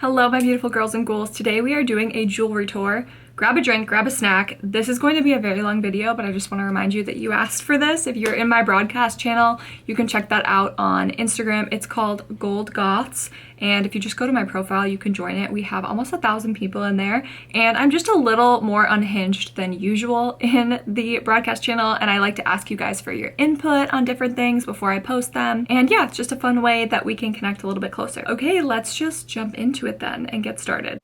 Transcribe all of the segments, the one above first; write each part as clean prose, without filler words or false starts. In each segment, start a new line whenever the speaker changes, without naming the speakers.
Hello, my beautiful girls and ghouls. Today we are doing a jewelry tour. Grab a drink, grab a snack. This is going to be a very long video, but I just want to remind you that you asked for this. If you're in my broadcast channel, you can check that out on Instagram. It's called Gold Goths. And if you just go to my profile, you can join it. We have almost 1,000 people in there. And I'm just a little more unhinged than usual in the broadcast channel. And I like to ask you guys for your input on different things before I post them. And yeah, it's just a fun way that we can connect a little bit closer. Okay, let's just jump into it then and get started.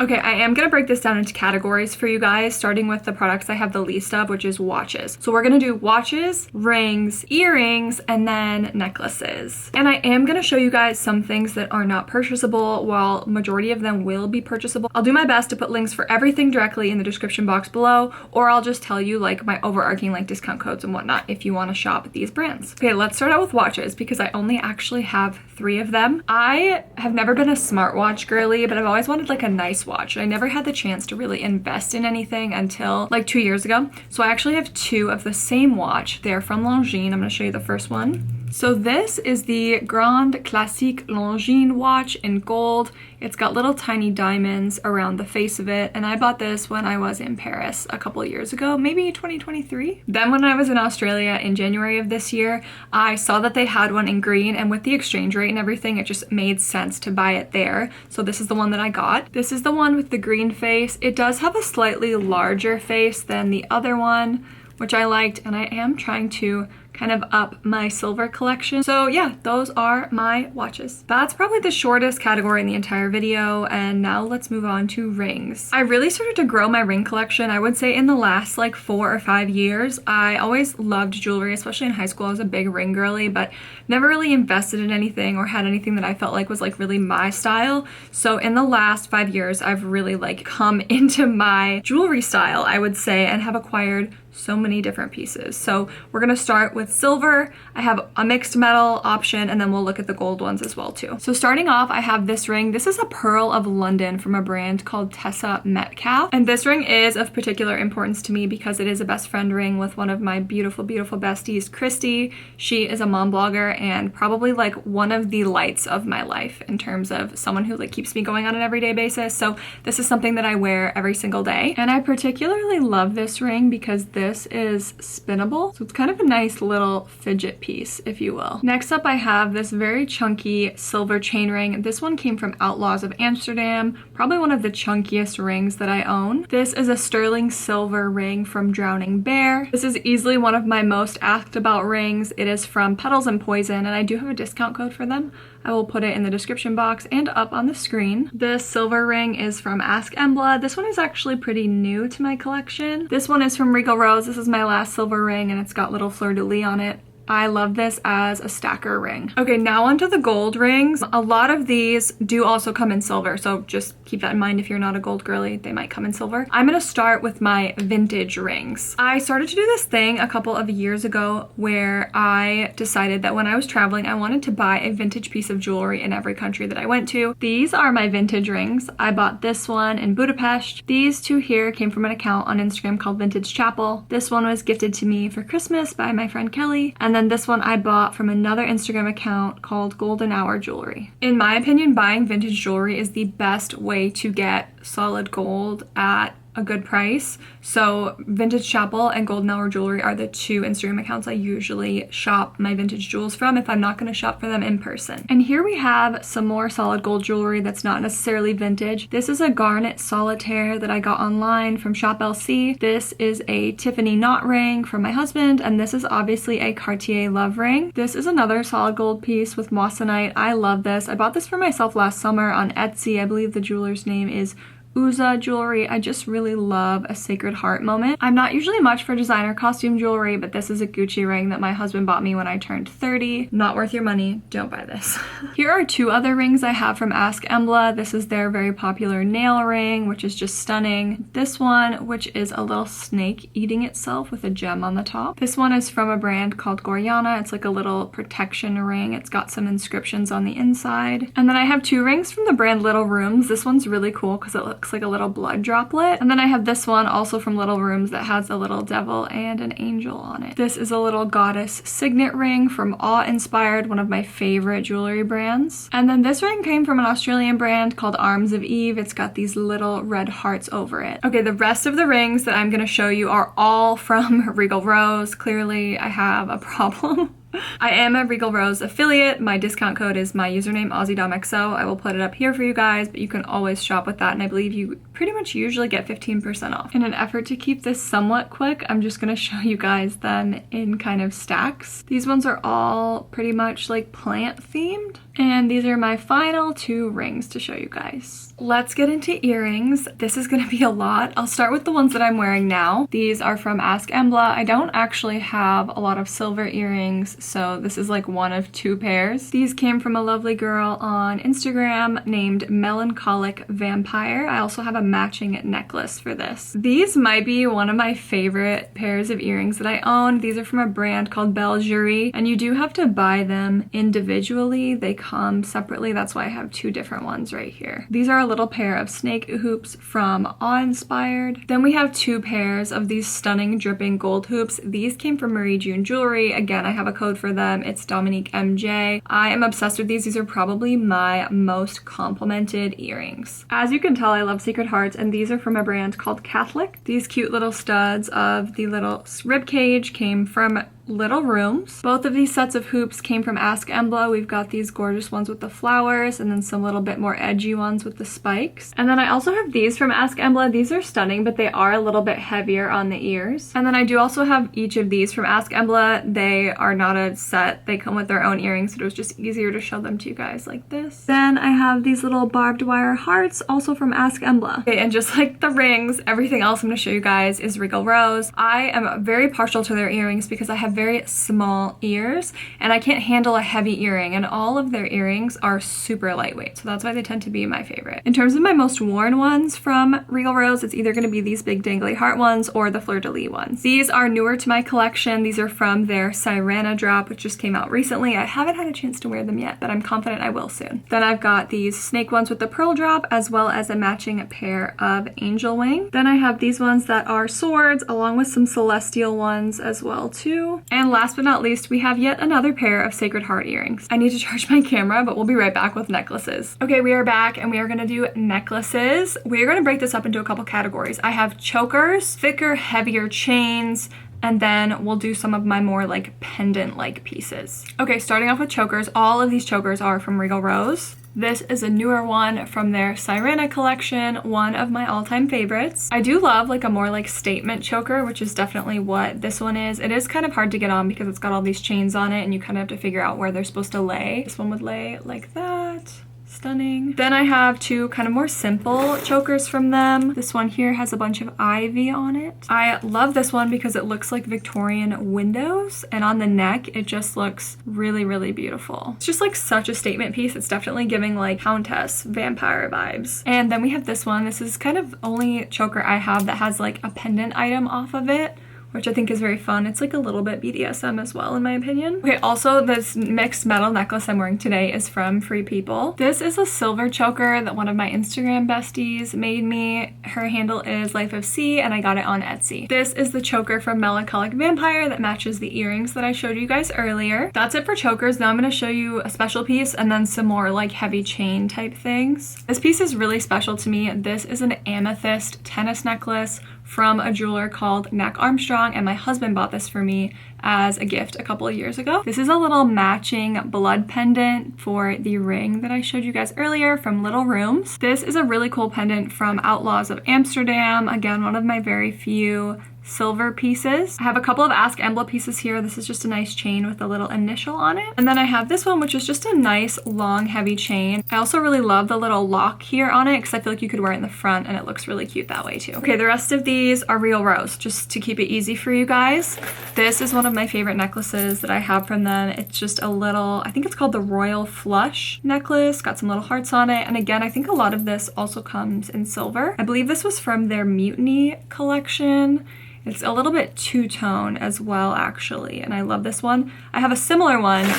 Okay, I am gonna break this down into categories for you guys, starting with the products I have the least of, which is watches. So we're gonna do watches, rings, earrings, and then necklaces. And I am gonna show you guys some things that are not purchasable, while majority of them will be purchasable. I'll do my best to put links for everything directly in the description box below, or I'll just tell you like my overarching like discount codes and whatnot if you wanna shop these brands. Okay, let's start out with watches because I only actually have 3 of them. I have never been a smartwatch girly, but I've always wanted like a nice watch. I never had the chance to really invest in anything until like 2 years ago. So I actually have 2 of the same watch. They're from Longines. I'm gonna show you the first one. So this is the Grand Classique Longines watch in gold. It's got little tiny diamonds around the face of it, and I bought this when I was in Paris a couple of years ago, maybe 2023. Then when I was in Australia in January of this year, I saw that they had one in green, and with the exchange rate and everything, it just made sense to buy it there. So this is the one that I got. This is the one with the green face. It does have a slightly larger face than the other one, which I liked, and I am trying to kind of up my silver collection. So yeah, those are my watches. That's probably the shortest category in the entire video, and now let's move on to rings. I really started to grow my ring collection, I would say in the last like 4 or 5 years. I always loved jewelry, especially in high school. I was a big ring girly, but never really invested in anything or had anything that I felt like was like really my style. So in the last 5 years, I've really like come into my jewelry style, I would say, and have acquired so many different pieces. So we're gonna start with silver. I have a mixed metal option, and then we'll look at the gold ones as well too. So starting off, I have this ring. This is a Pearl of London from a brand called Tessa Metcalf. And this ring is of particular importance to me because it is a best friend ring with one of my beautiful, beautiful besties, Christy. She is a mom blogger and probably like one of the lights of my life in terms of someone who like keeps me going on an everyday basis. So this is something that I wear every single day. And I particularly love this ring because this is spinnable. So it's kind of a nice little fidget piece, if you will. Next up, I have this very chunky silver chain ring. This one came from Outlaws of Amsterdam, probably one of the chunkiest rings that I own. This is a sterling silver ring from Drowning Bear. This is easily one of my most asked about rings. It is from Petals Poison, and I do have a discount code for them. I will put it in the description box and up on the screen. This silver ring is from AUSSIEDOMXO. This one is actually pretty new to my collection. This one is from Regal Rose. This is my last silver ring, and it's got little fleur-de-lis on it. I love this as a stacker ring. Okay, now onto the gold rings. A lot of these do also come in silver, so just keep that in mind if you're not a gold girly, they might come in silver. I'm gonna start with my vintage rings. I started to do this thing a couple of years ago where I decided that when I was traveling, I wanted to buy a vintage piece of jewelry in every country that I went to. These are my vintage rings. I bought this one in Budapest. These 2 here came from an account on Instagram called Vintage Chapel. This one was gifted to me for Christmas by my friend Kelly, and then this one I bought from another Instagram account called Golden Hour Jewelry. In my opinion, buying vintage jewelry is the best way to get solid gold at a good price. So Vintage Chapel and Golden Hour Jewelry are the 2 Instagram accounts I usually shop my vintage jewels from if I'm not going to shop for them in person. And here we have some more solid gold jewelry that's not necessarily vintage. This is a garnet solitaire that I got online from Shop LC. This is a Tiffany knot ring from my husband, and this is obviously a Cartier love ring. This is another solid gold piece with moissanite. I love this. I bought this for myself last summer on Etsy. I believe the jeweler's name is AUSSIEDOMXO jewelry. I just really love a Sacred Heart moment. I'm not usually much for designer costume jewelry, but this is a Gucci ring that my husband bought me when I turned 30. Not worth your money. Don't buy this. Here are 2 other rings I have from AUSSIEDOMXO. This is their very popular nail ring, which is just stunning. This one, which is a little snake eating itself with a gem on the top. This one is from a brand called Gorjana. It's like a little protection ring. It's got some inscriptions on the inside. And then I have 2 rings from the brand Little Rooms. This one's really cool because it looks like a little blood droplet. And then I have this one also from Little Rooms that has a little devil and an angel on it. This is a little goddess signet ring from Awe Inspired, one of my favorite jewelry brands. And then this ring came from an Australian brand called Arms of Eve. It's got these little red hearts over it. Okay, the rest of the rings that I'm gonna show you are all from Regal Rose. Clearly, I have a problem. I am a Regal Rose affiliate. My discount code is my username, AUSSIEDOMXO. I will put it up here for you guys, but you can always shop with that, and I believe you pretty much usually get 15% off. In an effort to keep this somewhat quick, I'm just gonna show you guys them in kind of stacks. These ones are all pretty much like plant themed, and these are my final 2 rings to show you guys. Let's get into earrings. This is gonna be a lot. I'll start with the ones that I'm wearing now. These are from Ask Embla. I don't actually have a lot of silver earrings, so this is like one of 2 pairs. These came from a lovely girl on Instagram named Melancholic Vampire. I also have a matching necklace for this. These might be one of my favorite pairs of earrings that I own. These are from a brand called Belle Jury, and you do have to buy them individually. They come separately. That's why I have 2 different ones right here. These are a little pair of snake hoops from Awe Inspired. Then we have 2 pairs of these stunning dripping gold hoops. These came from Marie June Jewelry. Again, I have a code for them. It's DOMINIQUEMJ. I am obsessed with these. These are probably my most complimented earrings. As you can tell, I love Sacred Hearts, and these are from a brand called Catholic. These cute little studs of the little rib cage came from Little Rooms. Both of these sets of hoops came from Ask Embla. We've got these gorgeous ones with the flowers and then some little bit more edgy ones with the spikes. And then I also have these from Ask Embla. These are stunning, but they are a little bit heavier on the ears. And then I do also have each of these from Ask Embla. They are not a set. They come with their own earrings, so it was just easier to show them to you guys like this. Then I have these little barbed wire hearts, also from Ask Embla. Okay, and just like the rings, everything else I'm gonna show you guys is Regal Rose. I am very partial to their earrings because I have very small ears and I can't handle a heavy earring, and all of their earrings are super lightweight, so that's why they tend to be my favorite. In terms of my most worn ones from Regal Rose, it's either going to be these big dangly heart ones or the fleur-de-lis ones. These are newer to my collection. These are from their Sirena drop, which just came out recently. I haven't had a chance to wear them yet, but I'm confident I will soon. Then I've got these snake ones with the pearl drop, as well as a matching pair of angel wing. Then I have these ones that are swords, along with some celestial ones as well too. And last but not least, we have yet another pair of Sacred Heart earrings. I need to charge my camera, but we'll be right back with necklaces. Okay, we are back and we are gonna do necklaces. We are gonna break this up into a couple categories. I have chokers, thicker, heavier chains, and then we'll do some of my more like pendant-like pieces. Okay, starting off with chokers. All of these chokers are from Regal Rose. This is a newer one from their Sirena collection, one of my all-time favorites. I do love like a more like statement choker, which is definitely what this one is. It is kind of hard to get on because it's got all these chains on it and you kind of have to figure out where they're supposed to lay. This one would lay like that. Stunning. Then I have 2 kind of more simple chokers from them. This one here has a bunch of ivy on it. I love this one because it looks like Victorian windows, and on the neck it just looks really, really beautiful. It's just like such a statement piece. It's definitely giving like Countess vampire vibes. And then we have this one. This is kind of only choker I have that has like a pendant item off of it, which I think is very fun. It's like a little bit BDSM as well, in my opinion. Okay, also this mixed metal necklace I'm wearing today is from Free People. This is a silver choker that one of my Instagram besties made me. Her handle is Life of C, and I got it on Etsy. This is the choker from Melancholic Vampire that matches the earrings that I showed you guys earlier. That's it for chokers. Now I'm gonna show you a special piece and then some more like heavy chain type things. This piece is really special to me. This is an amethyst tennis necklace from a jeweler called Neck Armstrong, and my husband bought this for me as a gift a couple of years ago. This is a little matching blood pendant for the ring that I showed you guys earlier from Little Rooms. This is a really cool pendant from Outlaws of Amsterdam. Again, one of my very few silver pieces. I have a couple of Ask Embla pieces here. This is just a nice chain with a little initial on it. And then I have this one, which is just a nice long heavy chain. I also really love the little lock here on it because I feel like you could wear it in the front and it looks really cute that way too. Okay, the rest of these are Regal Rose, just to keep it easy for you guys. This is one of my favorite necklaces that I have from them. It's just a little, I think it's called the Royal Flush necklace. Got some little hearts on it. And again, I think a lot of this also comes in silver. I believe this was from their Mutiny collection. It's a little bit two-tone as well, actually, and I love this one. I have a similar one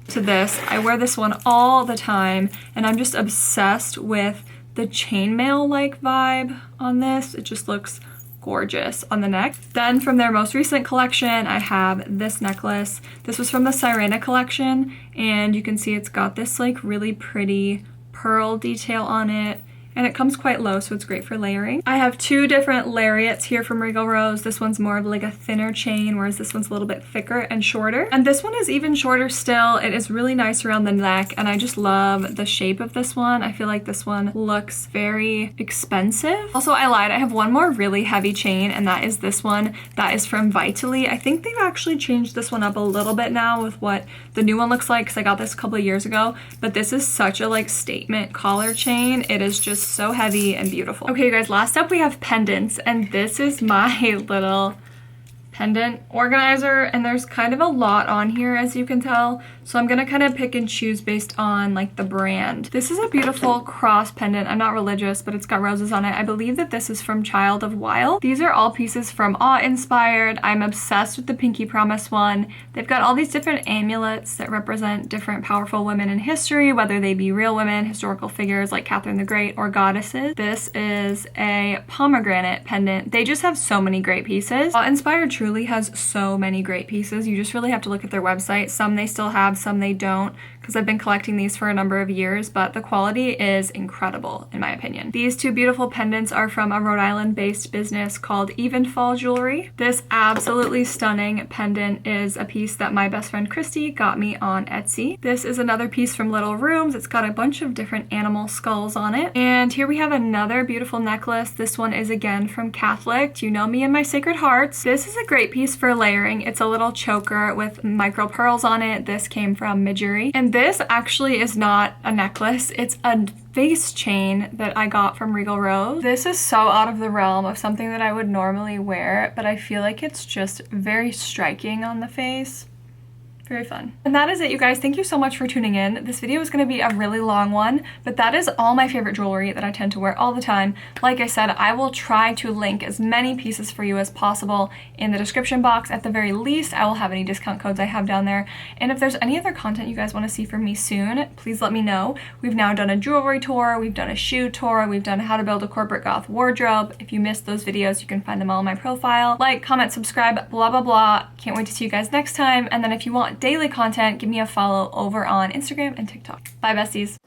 to this. I wear this one all the time, and I'm just obsessed with the chainmail-like vibe on this. It just looks gorgeous on the neck. Then from their most recent collection, I have this necklace. This was from the Sirena collection, and you can see it's got this like really pretty pearl detail on it. And it comes quite low, so it's great for layering. I have two different lariats here from Regal Rose. This one's more of like a thinner chain, whereas this one's a little bit thicker and shorter. And this one is even shorter still. It is really nice around the neck, and I just love the shape of this one. I feel like this one looks very expensive. Also, I lied. I have one more really heavy chain, and that is this one. That is from Vitally. I think they've actually changed this one up a little bit now with what the new one looks like, because I got this a couple of years ago. But this is such a like statement collar chain. It is just so heavy and beautiful. Okay, you guys, last up we have pendants, and this is my little pendant organizer, and there's kind of a lot on here, as you can tell, so I'm gonna kind of pick and choose based on like the brand. This is a beautiful cross pendant. I'm not religious, but it's got roses on it. I believe that this is from Child of Wild. These are all pieces from Awe Inspired. I'm obsessed with the Pinky Promise one. They've got all these different amulets that represent different powerful women in history, whether they be real women, historical figures like Catherine the Great, or goddesses. This is a pomegranate pendant. They just have so many great pieces. Awe Inspired truly has so many great pieces. You just really have to look at their website. Some they still have, some they don't, because I've been collecting these for a number of years, but the quality is incredible in my opinion. These two beautiful pendants are from a Rhode Island based business called Evenfall Jewelry. This absolutely stunning pendant is a piece that my best friend Christy got me on Etsy. This is another piece from Little Rooms. It's got a bunch of different animal skulls on it. And here we have another beautiful necklace. This one is again from Catholic. You know me and my Sacred Hearts. This is a great piece for layering. It's a little choker with micro pearls on it. This came from Midgeri. And this actually is not a necklace. It's a face chain that I got from Regal Rose. This is so out of the realm of something that I would normally wear, but I feel like it's just very striking on the face. Very fun. And that is it, you guys. Thank you so much for tuning in. This video is going to be a really long one, but that is all my favorite jewelry that I tend to wear all the time. Like I said, I will try to link as many pieces for you as possible in the description box. At the very least, I will have any discount codes I have down there. And if there's any other content you guys want to see from me soon, please let me know. We've now done a jewelry tour, we've done a shoe tour, we've done how to build a corporate goth wardrobe. If you missed those videos, you can find them all on my profile. Like, comment, subscribe, blah, blah, blah. Can't wait to see you guys next time. And then if you want daily content, give me a follow over on Instagram and TikTok. Bye, besties.